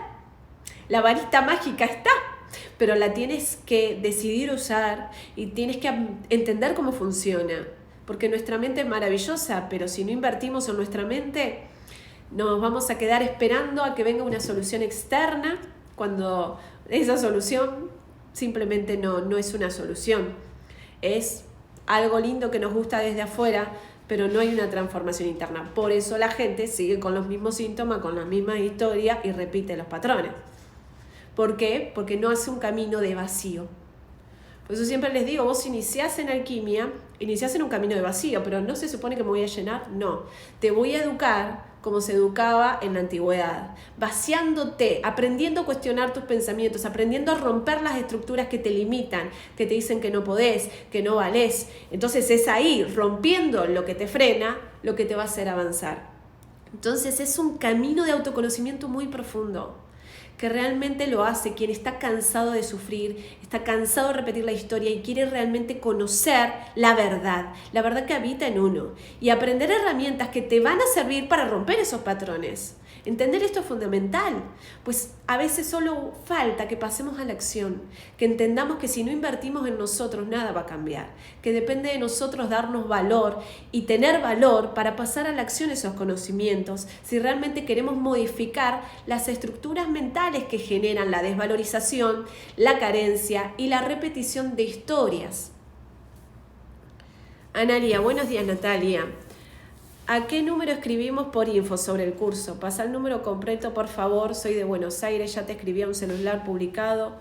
La varita mágica está, pero la tienes que decidir usar y tienes que entender cómo funciona, porque nuestra mente es maravillosa, pero si no invertimos en nuestra mente, nos vamos a quedar esperando a que venga una solución externa, cuando esa solución simplemente no es una solución. Es algo lindo que nos gusta desde afuera, pero no hay una transformación interna. Por eso la gente sigue con los mismos síntomas, con las mismas historias y repite los patrones. ¿Por qué? Porque no hace un camino de vacío. Por eso siempre les digo, vos iniciás en alquimia, iniciás en un camino de vacío, pero no se supone que me voy a llenar, no. Te voy a educar como se educaba en la antigüedad, vaciándote, aprendiendo a cuestionar tus pensamientos, aprendiendo a romper las estructuras que te limitan, que te dicen que no podés, que no valés. Entonces es ahí, rompiendo lo que te frena, lo que te va a hacer avanzar. Entonces es un camino de autoconocimiento muy profundo, que realmente lo hace quien está cansado de sufrir, está cansado de repetir la historia y quiere realmente conocer la verdad que habita en uno, y aprender herramientas que te van a servir para romper esos patrones. Entender esto es fundamental, pues a veces solo falta que pasemos a la acción, que entendamos que si no invertimos en nosotros nada va a cambiar, que depende de nosotros darnos valor y tener valor para pasar a la acción esos conocimientos, si realmente queremos modificar las estructuras mentales que generan la desvalorización, la carencia y la repetición de historias. Analia, buenos días Natalia. ¿A qué número escribimos por info sobre el curso? Pasa el número completo, por favor. Soy de Buenos Aires, ya te escribí a un celular publicado.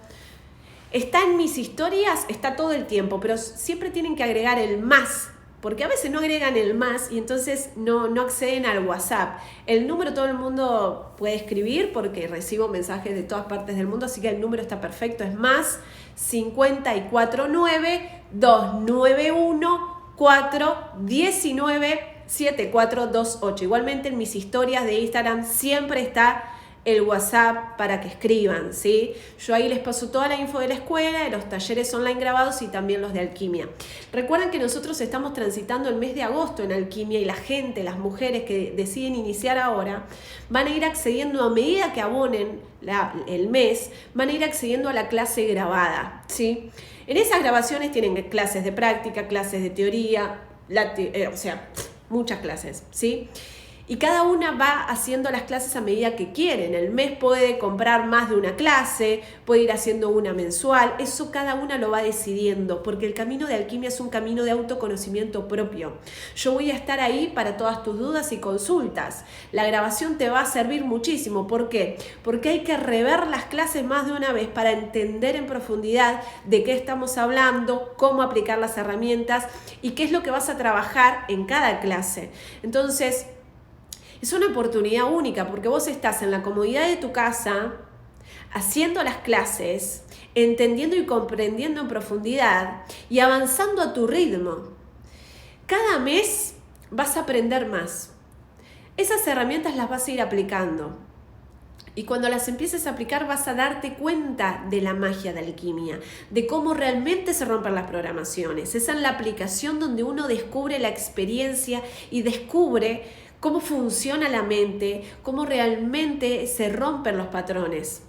Está en mis historias, está todo el tiempo, pero siempre tienen que agregar el más, porque a veces no agregan el más y entonces no acceden al WhatsApp. El número todo el mundo puede escribir porque recibo mensajes de todas partes del mundo, así que el número está perfecto. Es más 549-291-419-7428. Igualmente en mis historias de Instagram siempre está el WhatsApp para que escriban, ¿sí? Yo ahí les paso toda la info de la escuela, de los talleres online grabados y también los de alquimia. Recuerden que nosotros estamos transitando el mes de agosto en alquimia y la gente, las mujeres que deciden iniciar ahora, van a ir accediendo a medida que abonen el mes, van a ir accediendo a la clase grabada, ¿sí? En esas grabaciones tienen clases de práctica, clases de teoría, muchas clases, ¿sí? Y cada una va haciendo las clases a medida que quieren. El mes puede comprar más de una clase, puede ir haciendo una mensual. Eso cada una lo va decidiendo, porque el camino de alquimia es un camino de autoconocimiento propio. Yo voy a estar ahí para todas tus dudas y consultas. La grabación te va a servir muchísimo. ¿Por qué? Porque hay que rever las clases más de una vez para entender en profundidad de qué estamos hablando, cómo aplicar las herramientas y qué es lo que vas a trabajar en cada clase. Entonces, es una oportunidad única porque vos estás en la comodidad de tu casa, haciendo las clases, entendiendo y comprendiendo en profundidad y avanzando a tu ritmo. Cada mes vas a aprender más. Esas herramientas las vas a ir aplicando. Y cuando las empieces a aplicar vas a darte cuenta de la magia de alquimia, de cómo realmente se rompen las programaciones. Es en la aplicación donde uno descubre la experiencia y descubre cómo funciona la mente, cómo realmente se rompen los patrones.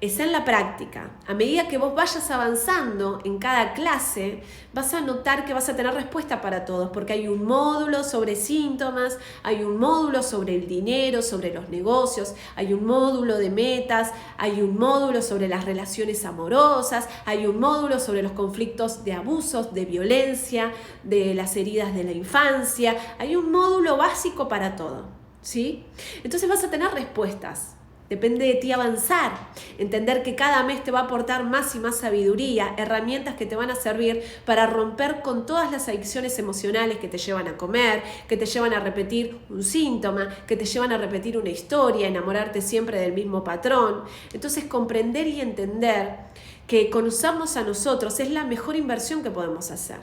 Es en la práctica. A medida que vos vayas avanzando en cada clase, vas a notar que vas a tener respuesta para todos, porque hay un módulo sobre síntomas, hay un módulo sobre el dinero, sobre los negocios, hay un módulo de metas, hay un módulo sobre las relaciones amorosas, hay un módulo sobre los conflictos de abusos, de violencia, de las heridas de la infancia, hay un módulo básico para todo, ¿sí? Entonces vas a tener respuestas. Depende de ti avanzar, entender que cada mes te va a aportar más y más sabiduría, herramientas que te van a servir para romper con todas las adicciones emocionales que te llevan a comer, que te llevan a repetir un síntoma, que te llevan a repetir una historia, enamorarte siempre del mismo patrón. Entonces comprender y entender que conocernos a nosotros es la mejor inversión que podemos hacer.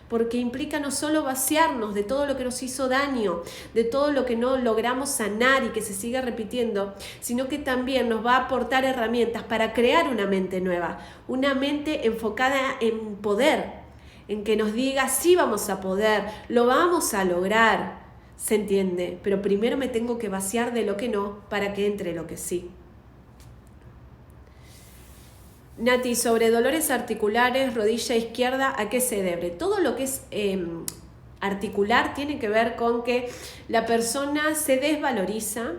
Porque implica no solo vaciarnos de todo lo que nos hizo daño, de todo lo que no logramos sanar y que se sigue repitiendo, sino que también nos va a aportar herramientas para crear una mente nueva, una mente enfocada en poder, en que nos diga sí vamos a poder, lo vamos a lograr, ¿se entiende? Pero primero me tengo que vaciar de lo que no para que entre lo que sí. Nati, sobre dolores articulares, rodilla izquierda, ¿a qué se debe? Todo lo que es articular tiene que ver con que la persona se desvaloriza.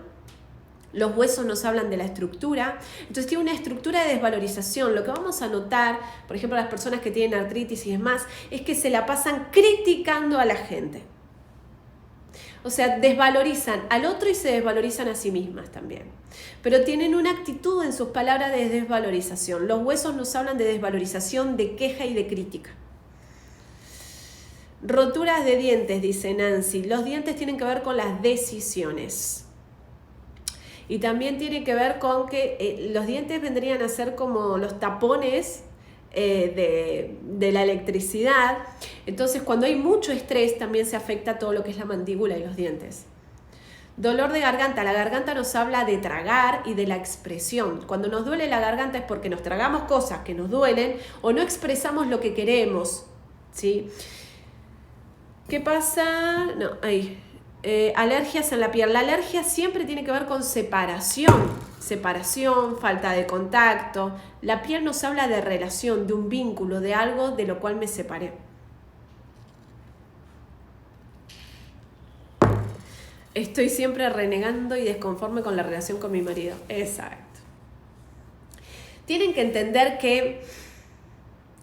Los huesos nos hablan de la estructura, entonces tiene una estructura de desvalorización. Lo que vamos a notar, por ejemplo, las personas que tienen artritis y demás, es que se la pasan criticando a la gente. O sea, desvalorizan al otro y se desvalorizan a sí mismas también. Pero tienen una actitud en sus palabras de desvalorización. Los huesos nos hablan de desvalorización, de queja y de crítica. Roturas de dientes, dice Nancy. Los dientes tienen que ver con las decisiones. Y también tiene que ver con que los dientes vendrían a ser como los tapones de la electricidad. Entonces cuando hay mucho estrés también se afecta todo lo que es la mandíbula y los dientes. Dolor de garganta. La garganta nos habla de tragar y de la expresión. Cuando nos duele la garganta es porque nos tragamos cosas que nos duelen o no expresamos lo que queremos, ¿sí? ¿Qué pasa? No, ahí. alergias en la piel. La alergia siempre tiene que ver con separación, falta de contacto. La piel nos habla de relación, de un vínculo, de algo de lo cual me separé. Estoy siempre renegando y desconforme con la relación con mi marido. Exacto. Tienen que entender que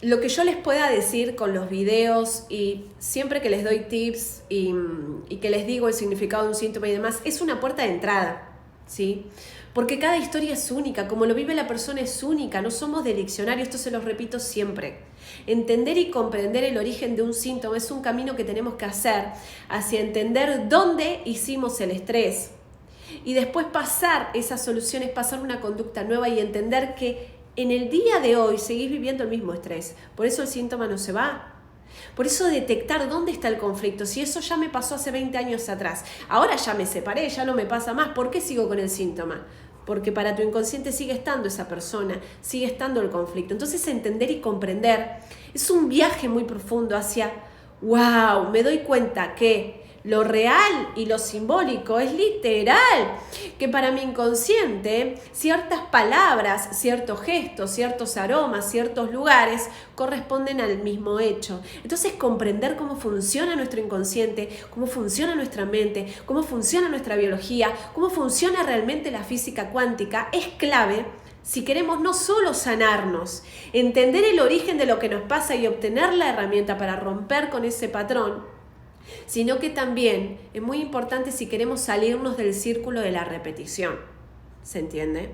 lo que yo les pueda decir con los videos y siempre que les doy tips y que les digo el significado de un síntoma y demás, es una puerta de entrada, ¿sí? Porque cada historia es única, como lo vive la persona es única, no somos de diccionario, esto se los repito siempre. Entender y comprender el origen de un síntoma es un camino que tenemos que hacer hacia entender dónde hicimos el estrés y después pasar esas soluciones, pasar una conducta nueva y entender que en el día de hoy seguís viviendo el mismo estrés. Por eso el síntoma no se va. Por eso detectar dónde está el conflicto. Si eso ya me pasó hace 20 años atrás, ahora ya me separé, ya no me pasa más, ¿por qué sigo con el síntoma? Porque para tu inconsciente sigue estando esa persona, sigue estando el conflicto. Entonces entender y comprender es un viaje muy profundo hacia, wow, me doy cuenta que lo real y lo simbólico es literal, que para mi inconsciente ciertas palabras, ciertos gestos, ciertos aromas, ciertos lugares corresponden al mismo hecho. Entonces comprender cómo funciona nuestro inconsciente, cómo funciona nuestra mente, cómo funciona nuestra biología, cómo funciona realmente la física cuántica es clave si queremos no solo sanarnos, entender el origen de lo que nos pasa y obtener la herramienta para romper con ese patrón, sino que también es muy importante si queremos salirnos del círculo de la repetición. ¿Se entiende?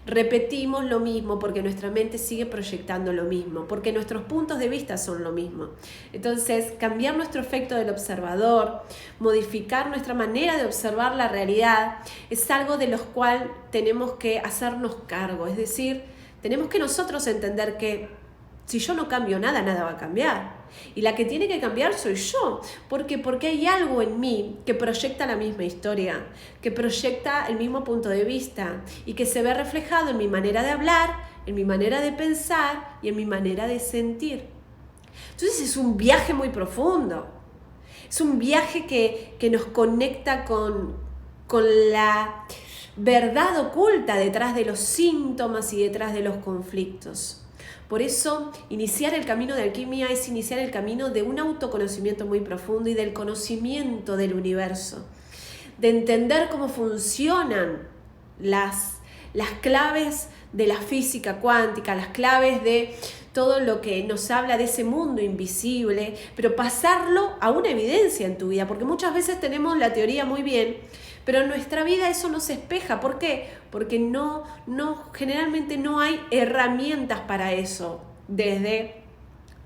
Repetimos lo mismo porque nuestra mente sigue proyectando lo mismo, porque nuestros puntos de vista son lo mismo. Entonces, cambiar nuestro efecto del observador, modificar nuestra manera de observar la realidad, es algo de lo cual tenemos que hacernos cargo. Es decir, tenemos que nosotros entender que si yo no cambio nada, nada va a cambiar. Y la que tiene que cambiar soy yo. ¿Por qué? Porque hay algo en mí que proyecta la misma historia, que proyecta el mismo punto de vista y que se ve reflejado en mi manera de hablar, en mi manera de pensar y en mi manera de sentir. Entonces es un viaje muy profundo. Es un viaje que nos conecta con la verdad oculta detrás de los síntomas y detrás de los conflictos. Por eso, iniciar el camino de alquimia es iniciar el camino de un autoconocimiento muy profundo y del conocimiento del universo, de entender cómo funcionan las claves de la física cuántica, las claves de todo lo que nos habla de ese mundo invisible, pero pasarlo a una evidencia en tu vida, porque muchas veces tenemos la teoría muy bien, pero en nuestra vida eso no se espeja. ¿Por qué? Porque generalmente no hay herramientas para eso, desde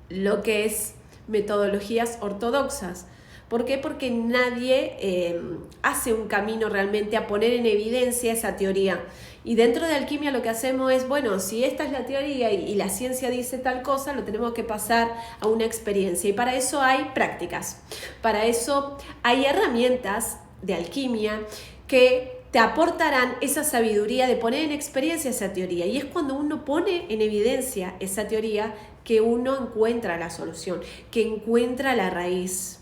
lo que es metodologías ortodoxas. ¿Por qué? Porque nadie hace un camino realmente a poner en evidencia esa teoría. Y dentro de alquimia lo que hacemos es, bueno, si esta es la teoría y la ciencia dice tal cosa, lo tenemos que pasar a una experiencia. Y para eso hay prácticas, para eso hay herramientas de alquimia que te aportarán esa sabiduría de poner en experiencia esa teoría. Y es cuando uno pone en evidencia esa teoría que uno encuentra la solución, que encuentra la raíz.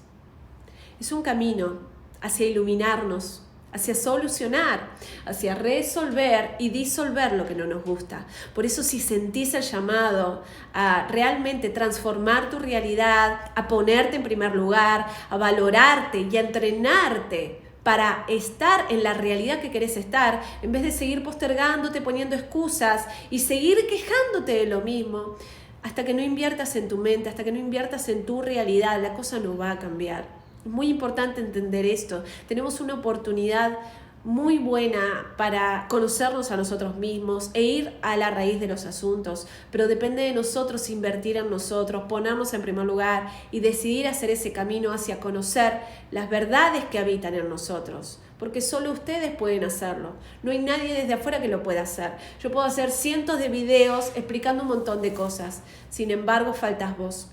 Es un camino hacia iluminarnos, hacia solucionar, hacia resolver y disolver lo que no nos gusta. Por eso si sentís el llamado a realmente transformar tu realidad, a ponerte en primer lugar, a valorarte y a entrenarte para estar en la realidad que querés estar, en vez de seguir postergándote, poniendo excusas y seguir quejándote de lo mismo, hasta que no inviertas en tu mente, hasta que no inviertas en tu realidad, la cosa no va a cambiar. Es muy importante entender esto. Tenemos una oportunidad muy buena para conocernos a nosotros mismos e ir a la raíz de los asuntos, pero depende de nosotros invertir en nosotros, ponernos en primer lugar y decidir hacer ese camino hacia conocer las verdades que habitan en nosotros, porque solo ustedes pueden hacerlo. No hay nadie desde afuera que lo pueda hacer. Yo puedo hacer cientos de videos explicando un montón de cosas, sin embargo faltas vos.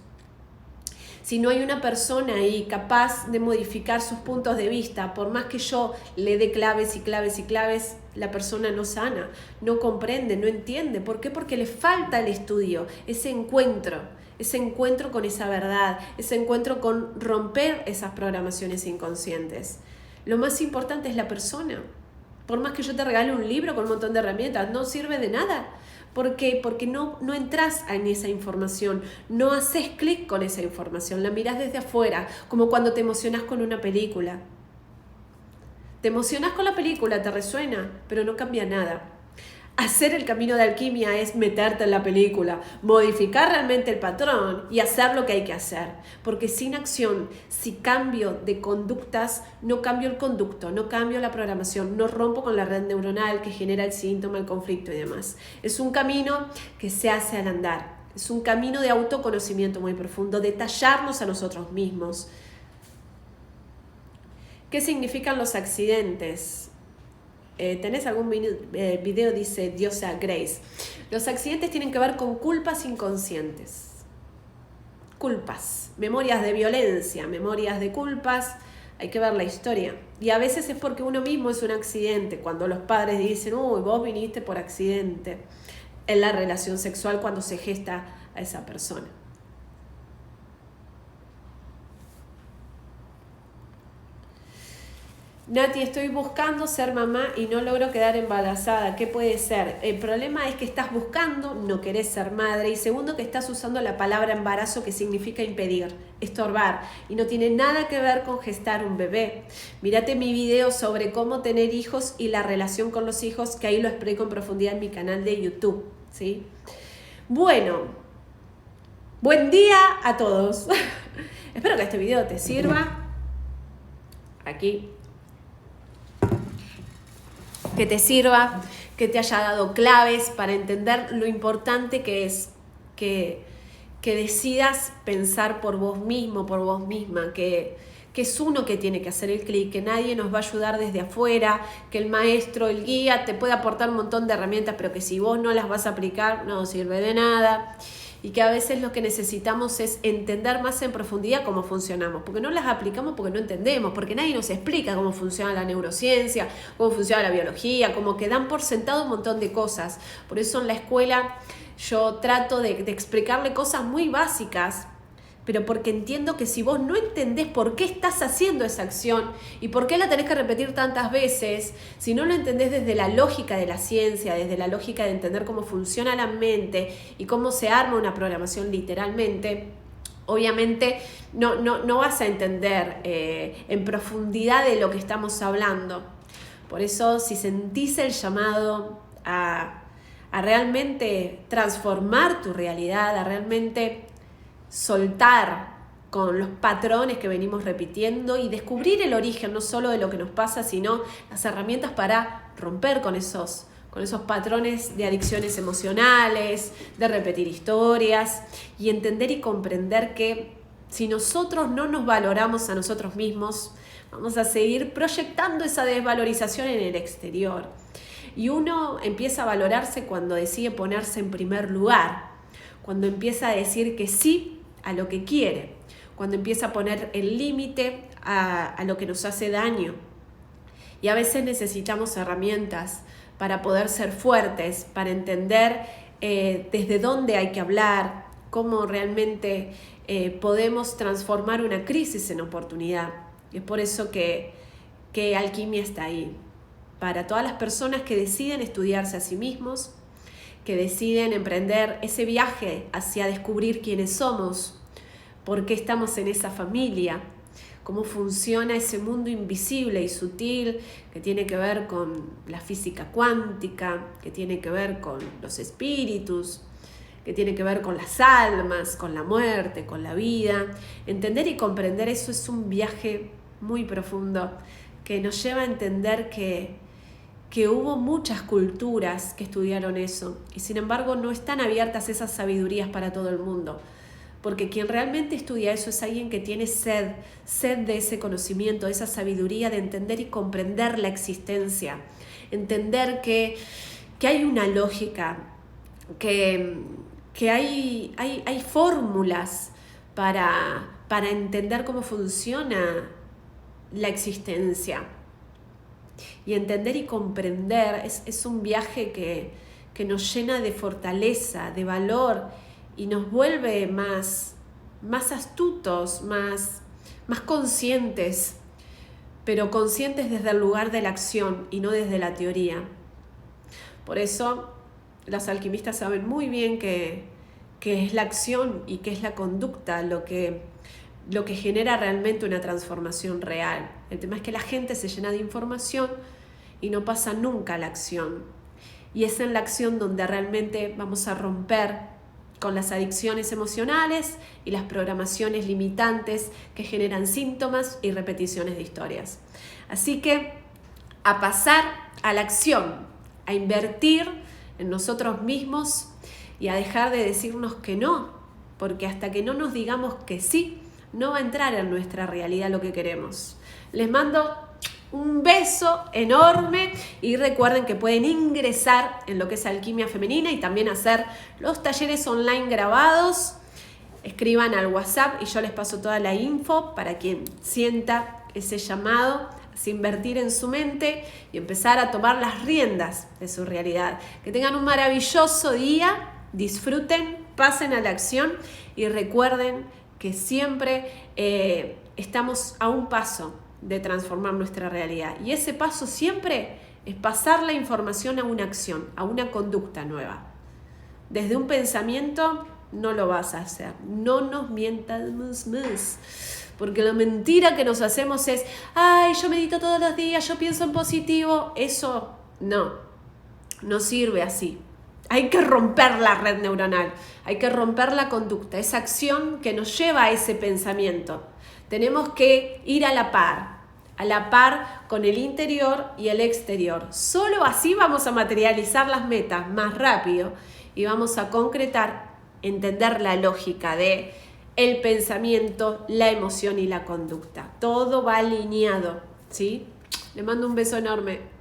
Si no hay una persona ahí capaz de modificar sus puntos de vista, por más que yo le dé claves y claves y claves, la persona no sana, no comprende, no entiende. ¿Por qué? Porque le falta el estudio, ese encuentro con esa verdad, ese encuentro con romper esas programaciones inconscientes. Lo más importante es la persona. Por más que yo te regale un libro con un montón de herramientas, no sirve de nada. ¿Por qué? Porque no entras en esa información, no haces clic con esa información, la mirás desde afuera, como cuando te emocionás con una película. Te emocionás con la película, te resuena, pero no cambia nada. Hacer el camino de alquimia es meterte en la película, modificar realmente el patrón y hacer lo que hay que hacer. Porque sin acción, si cambio de conductas, no cambio el conducto, no cambio la programación, no rompo con la red neuronal que genera el síntoma, el conflicto y demás. Es un camino que se hace al andar. Es un camino de autoconocimiento muy profundo, de tallarnos a nosotros mismos. ¿Qué significan los accidentes? ¿Tenés algún video? Dice Diosa Grace. Los accidentes tienen que ver con culpas inconscientes. Culpas, memorias de violencia, memorias de culpas. Hay que ver la historia. Y a veces es porque uno mismo es un accidente. Cuando los padres dicen, uy, vos viniste por accidente. En la relación sexual cuando se gesta a esa persona. Nati, estoy buscando ser mamá y no logro quedar embarazada. ¿Qué puede ser? El problema es que estás buscando, no querés ser madre. Y segundo, que estás usando la palabra embarazo, que significa impedir, estorbar. Y no tiene nada que ver con gestar un bebé. Mírate mi video sobre cómo tener hijos y la relación con los hijos, que ahí lo explico en profundidad en mi canal de YouTube, ¿sí? Bueno, buen día a todos. Espero que este video te sirva. Aquí. Que te sirva, que te haya dado claves para entender lo importante que es que decidas pensar por vos mismo, por vos misma, que es uno que tiene que hacer el clic, que nadie nos va a ayudar desde afuera, que el maestro, el guía te puede aportar un montón de herramientas, pero que si vos no las vas a aplicar no sirve de nada. Y que a veces lo que necesitamos es entender más en profundidad cómo funcionamos, porque no las aplicamos porque no entendemos, porque nadie nos explica cómo funciona la neurociencia, cómo funciona la biología, como que dan por sentado un montón de cosas. Por eso en la escuela yo trato de explicarle cosas muy básicas, pero porque entiendo que si vos no entendés por qué estás haciendo esa acción y por qué la tenés que repetir tantas veces, si no lo entendés desde la lógica de la ciencia, desde la lógica de entender cómo funciona la mente y cómo se arma una programación literalmente, obviamente no vas a entender en profundidad de lo que estamos hablando. Por eso, si sentís el llamado a realmente transformar tu realidad, a realmente soltar con los patrones que venimos repitiendo y descubrir el origen no solo de lo que nos pasa, sino las herramientas para romper con esos patrones de adicciones emocionales, de repetir historias y entender y comprender que si nosotros no nos valoramos a nosotros mismos, vamos a seguir proyectando esa desvalorización en el exterior. Y uno empieza a valorarse cuando decide ponerse en primer lugar, cuando empieza a decir que sí a lo que quiere, cuando empieza a poner el límite a lo que nos hace daño. Y a veces necesitamos herramientas para poder ser fuertes, para entender desde dónde hay que hablar, cómo realmente podemos transformar una crisis en oportunidad. Y es por eso que Alquimia está ahí, para todas las personas que deciden estudiarse a sí mismos, que deciden emprender ese viaje hacia descubrir quiénes somos, por qué estamos en esa familia, cómo funciona ese mundo invisible y sutil que tiene que ver con la física cuántica, que tiene que ver con los espíritus, que tiene que ver con las almas, con la muerte, con la vida. Entender y comprender eso es un viaje muy profundo que nos lleva a entender que hubo muchas culturas que estudiaron eso y sin embargo no están abiertas esas sabidurías para todo el mundo, porque quien realmente estudia eso es alguien que tiene sed de ese conocimiento, de esa sabiduría, de entender y comprender la existencia, entender que hay una lógica, que hay fórmulas para entender cómo funciona la existencia. Y entender y comprender es un viaje que nos llena de fortaleza, de valor y nos vuelve más astutos, más conscientes. pero conscientes desde el lugar de la acción y no desde la teoría. Por eso los alquimistas saben muy bien que es la acción y que es la conducta lo que genera realmente una transformación real. El tema es que la gente se llena de información y no pasa nunca a la acción. Y es en la acción donde realmente vamos a romper con las adicciones emocionales y las programaciones limitantes que generan síntomas y repeticiones de historias. Así que a pasar a la acción, a invertir en nosotros mismos y a dejar de decirnos que no, porque hasta que no nos digamos que sí, no va a entrar en nuestra realidad lo que queremos. Les mando un beso enorme y recuerden que pueden ingresar en lo que es Alquimia Femenina y también hacer los talleres online grabados. Escriban al WhatsApp y yo les paso toda la info para quien sienta ese llamado a invertir en su mente y empezar a tomar las riendas de su realidad. Que tengan un maravilloso día, disfruten, pasen a la acción y recuerden que siempre estamos a un paso de transformar nuestra realidad. Y ese paso siempre es pasar la información a una acción, a una conducta nueva. Desde un pensamiento no lo vas a hacer. No nos mientamos más. Porque la mentira que nos hacemos es, ay, yo medito todos los días, yo pienso en positivo. Eso no sirve así. Hay que romper la red neuronal, hay que romper la conducta, esa acción que nos lleva a ese pensamiento. Tenemos que ir a la par con el interior y el exterior. Solo así vamos a materializar las metas más rápido y vamos a concretar, entender la lógica de el pensamiento, la emoción y la conducta. Todo va alineado, ¿sí? Le mando un beso enorme.